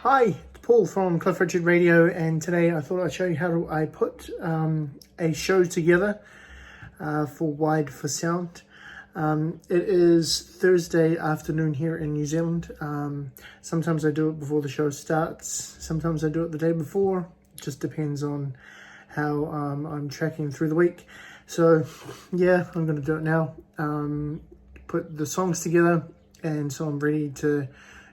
Hi, it's Paul from Cliff Richard Radio, and today I thought I'd show you how I put a show together for Wide for Sound. It is Thursday afternoon here in New Zealand. Sometimes I do it before the show starts, sometimes I do it the day before. It just depends on how I'm tracking through the week. So yeah, I'm going to do it now. Put the songs together, and so I'm ready to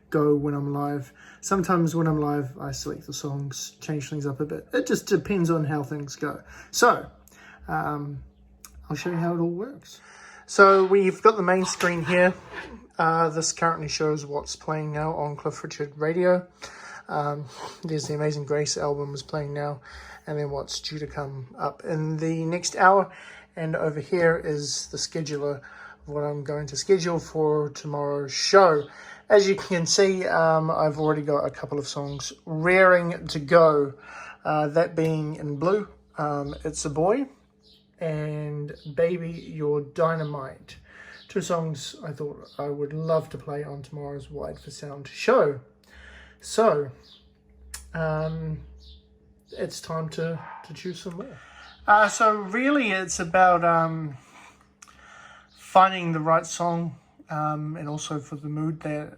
go when I'm live. Sometimes when I'm live, I select the songs, change things up a bit. It just depends on how things go. So, I'll show you how it all works. So we've got the main screen here. This currently shows what's playing now on Cliff Richard Radio. There's the Amazing Grace album is playing now, and then what's due to come up in the next hour. And over here is the scheduler of what I'm going to schedule for tomorrow's show. As you can see, I've already got a couple of songs raring to go. That being in blue, It's a Boy, and Baby You're Dynamite. Two songs I thought I would love to play on tomorrow's Wide for Sound show. So, it's time to choose some more. So really it's about finding the right song, and also for the mood that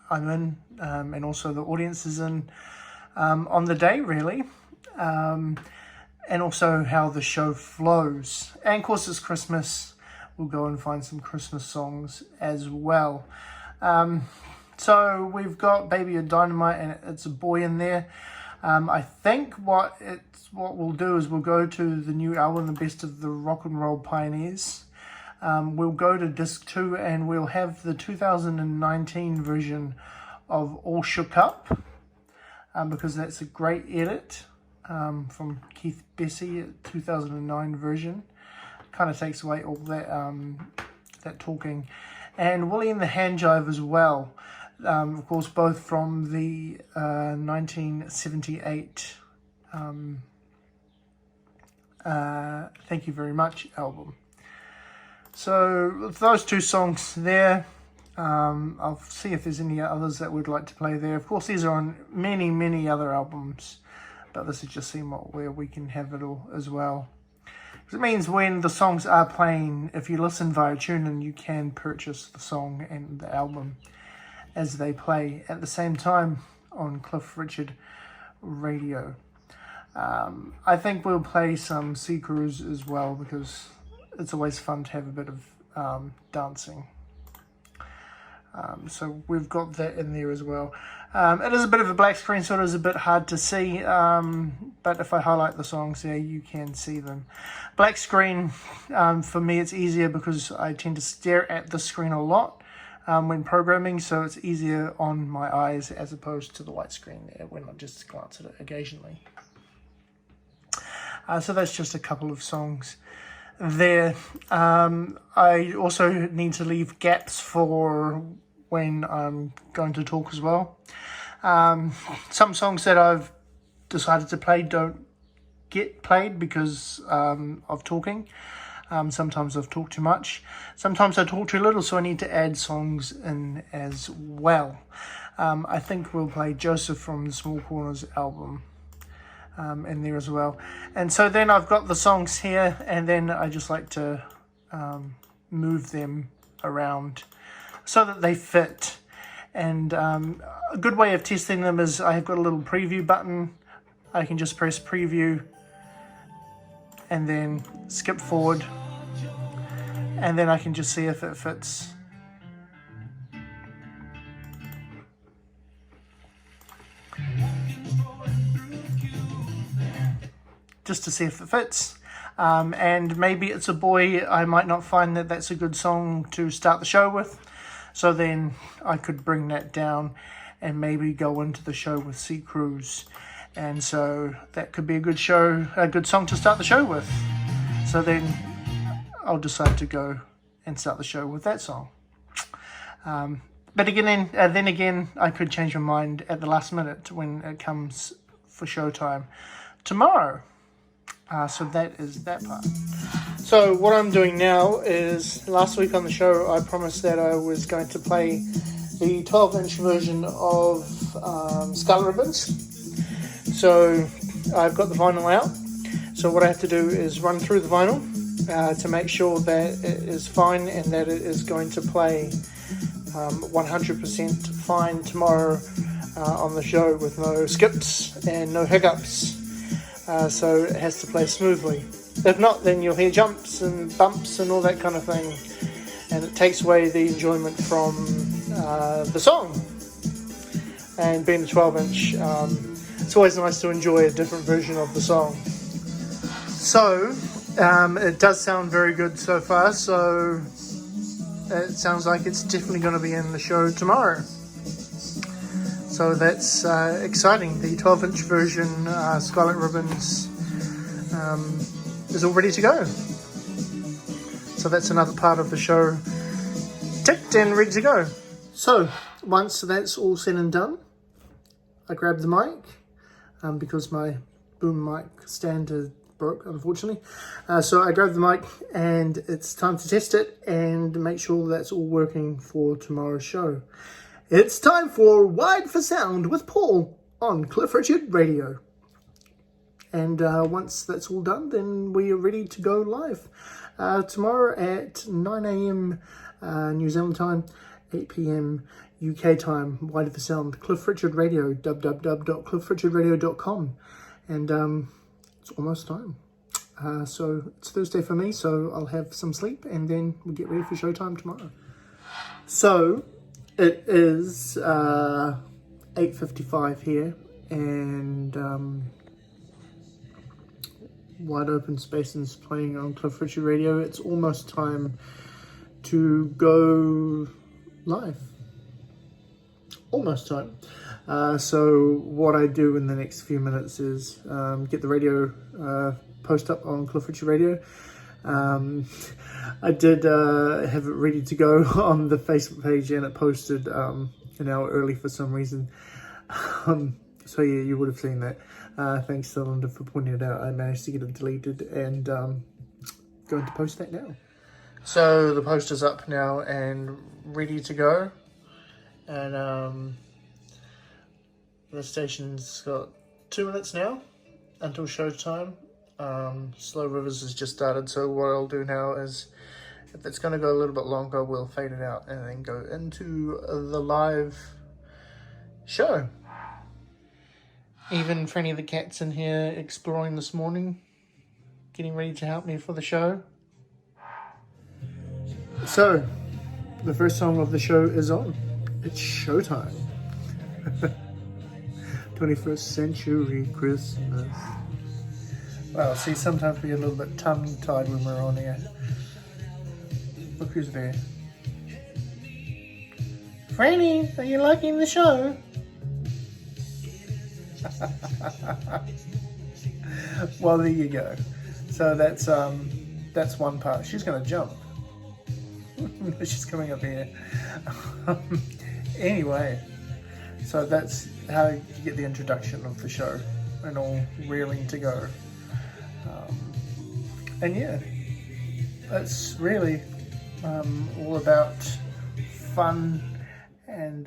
I'm in, and also the audience is in on the day, really, and also how the show flows. And of course it's Christmas, we'll go and find some Christmas songs as well. So we've got Baby You're Dynamite and It's a Boy in there. I think what we'll do is we'll go to the new album, The Best of the Rock and Roll Pioneers. We'll go to disc 2 and we'll have the 2019 version of All Shook Up, because that's a great edit from Keith Bessie, 2009 version. Kind of takes away all that that talking. And Willie and the Hand Jive as well. Of course, both from the 1978 Thank You Very Much album. So with those two songs there, I'll see if there's any others that we'd like to play there. Of course, these are on many other albums, but this is just where we can have it all as well. It means when the songs are playing, if you listen via TuneIn, you can purchase the song and the album as they play at the same time on Cliff Richard Radio. I think we'll play some Sea Cruise as well, because it's always fun to have a bit of dancing. So we've got that in there as well. It is a bit of a black screen, so it is a bit hard to see, but if I highlight the songs there, you can see them. Black screen, for me it's easier because I tend to stare at the screen a lot when programming, so it's easier on my eyes as opposed to the white screen there when I just glance at it occasionally. So that's just a couple of songs there. I also need to leave gaps for when I'm going to talk as well. Some songs that I've decided to play don't get played because of talking. Sometimes I've talked too much. Sometimes I talk too little, so I need to add songs in as well. I think we'll play Joseph from the Small Corners album in there as well. And so then I've got the songs here, and then I just like to move them around so that they fit. And a good way of testing them is I've got a little preview button. I can just press preview and then skip forward, and then I can just see if it fits. Just to see if it fits. And maybe It's a Boy, I might not find that that's a good song to start the show with, so then I could bring that down and maybe go into the show with Sea Cruise, and so that could be a good song to start the show with. So then I'll decide to go and start the show with that song. But again, then again, I could change my mind at the last minute when it comes for showtime tomorrow. So that is that part. So what I'm doing now is, last week on the show I promised that I was going to play the 12-inch version of Scarlet Ribbons. So I've got the vinyl out. So what I have to do is run through the vinyl to make sure that it is fine and that it is going to play 100% fine tomorrow on the show with no skips and no hiccups. So it has to play smoothly. If not, then you'll hear jumps and bumps and all that kind of thing, and it takes away the enjoyment from the song. And being a 12-inch, it's always nice to enjoy a different version of the song. So it does sound very good so far, so it sounds like it's definitely going to be in the show tomorrow. So that's exciting. The 12-inch version, Scarlet Ribbons, is all ready to go. So that's another part of the show ticked and ready to go. So once that's all said and done, I grabbed the mic because my boom mic stand broke, unfortunately. So I grabbed the mic and it's time to test it and make sure that's all working for tomorrow's show. It's time for Wide for Sound with Paul on Cliff Richard Radio. And once that's all done, then we are ready to go live. Tomorrow at 9 a.m. New Zealand time, 8 p.m. UK time, Wide for Sound, Cliff Richard Radio, www.cliffrichardradio.com. And it's almost time. So it's Thursday for me, so I'll have some sleep and then we'll get ready for showtime tomorrow. So it is 8:55 here, and Wide Open Spaces playing on Cliff Richard Radio. It's almost time to go live. Almost time. So what I do in the next few minutes is get the radio post up on Cliff Richard Radio. I did have it ready to go on the Facebook page, and it posted an hour early for some reason. So yeah, you would have seen that. Thanks to Linda for pointing it out. I managed to get it deleted and going to post that now. So the post is up now and ready to go. And the station's got 2 minutes now until showtime. Slow Rivers has just started, so what I'll do now is, if it's going to go a little bit longer, we'll fade it out and then go into the live show. Even Franny the cat's in here exploring this morning, getting ready to help me for the show. So, the first song of the show is on. It's showtime. 21st century Christmas. Well, see, sometimes we get a little bit tongue-tied when we're on air. Look who's there. Franny, are you liking the show? Well, there you go. So that's one part. She's going to jump. She's coming up here. Anyway, so that's how you get the introduction of the show and all reeling to go. And yeah, it's really all about fun and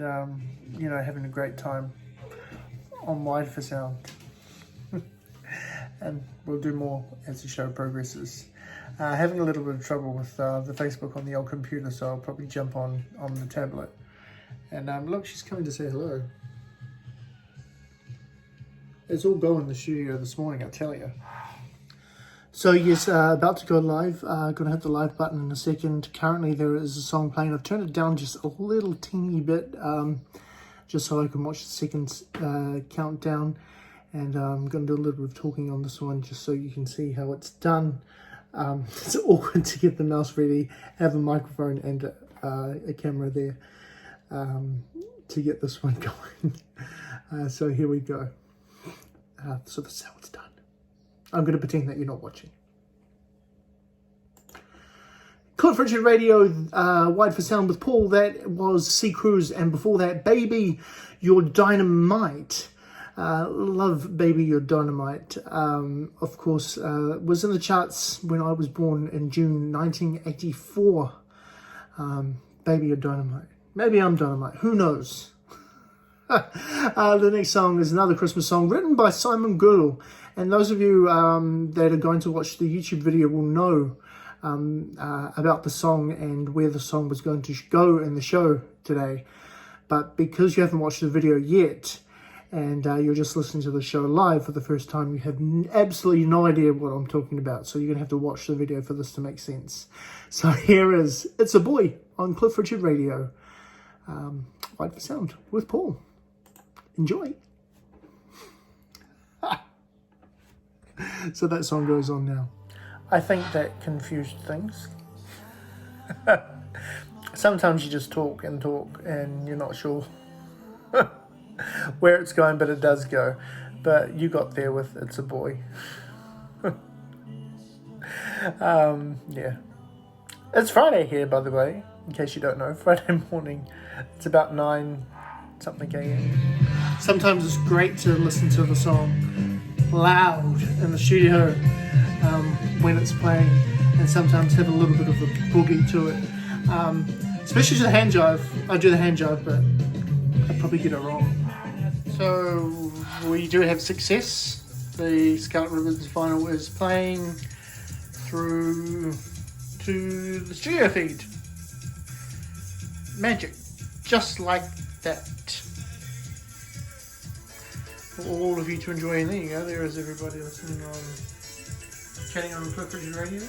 having a great time on Wide for Sound. And we'll do more as the show progresses. Having a little bit of trouble with the Facebook on the old computer, so I'll probably jump on the tablet. And look, she's coming to say hello. It's all go in the studio this morning, I tell you. So yes, about to go live. Gonna hit the live button in a second. Currently there is a song playing. I've turned it down just a little teeny bit, just so I can watch the second countdown. And I'm gonna do a little bit of talking on this one, just so you can see how it's done. It's awkward to get the mouse ready, have a microphone and a camera there to get this one going. So here we go. So this is how it's done. I'm going to pretend that you're not watching. Cliff Richard Radio, Wide for Sound with Paul. That was Sea Cruise, and before that, Baby, You're Dynamite. Love Baby, You're Dynamite. Of course, was in the charts when I was born in June 1984. Baby, You're Dynamite. Maybe I'm dynamite. Who knows? The next song is another Christmas song written by Simon Gurl. And those of you that are going to watch the YouTube video will know about the song and where the song was going to go in the show today. But because you haven't watched the video yet, and you're just listening to the show live for the first time, you have absolutely no idea what I'm talking about. So you're going to have to watch the video for this to make sense. So here is It's a Boy on Cliff Richard Radio. Wide for Sound with Paul. Enjoy. So that song goes on now. I think that confused things. Sometimes you just talk and you're not sure where it's going, but it does go. But you got there with It's a Boy. Yeah. It's Friday here, by the way, in case you don't know. Friday morning. It's about 9-something a.m. Sometimes it's great to listen to the song loud in the studio when it's playing, and sometimes have a little bit of a boogie to it. Especially the hand jive. I do the hand jive, but I probably get it wrong. So we do have success. The Scarlet Ribbons vinyl is playing through to the studio feed. Magic. Just like that. For all of you to enjoy, and there you go. There is everybody listening on Chatting on Cliff Richard Radio.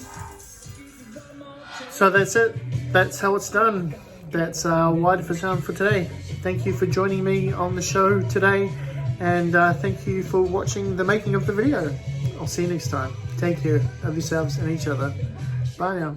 So that's it. That's how it's done. That's Wide for Sound for today. Thank you for joining me on the show today, and thank you for watching the making of the video. I'll see you next time. Take care of yourselves and each other. Bye now.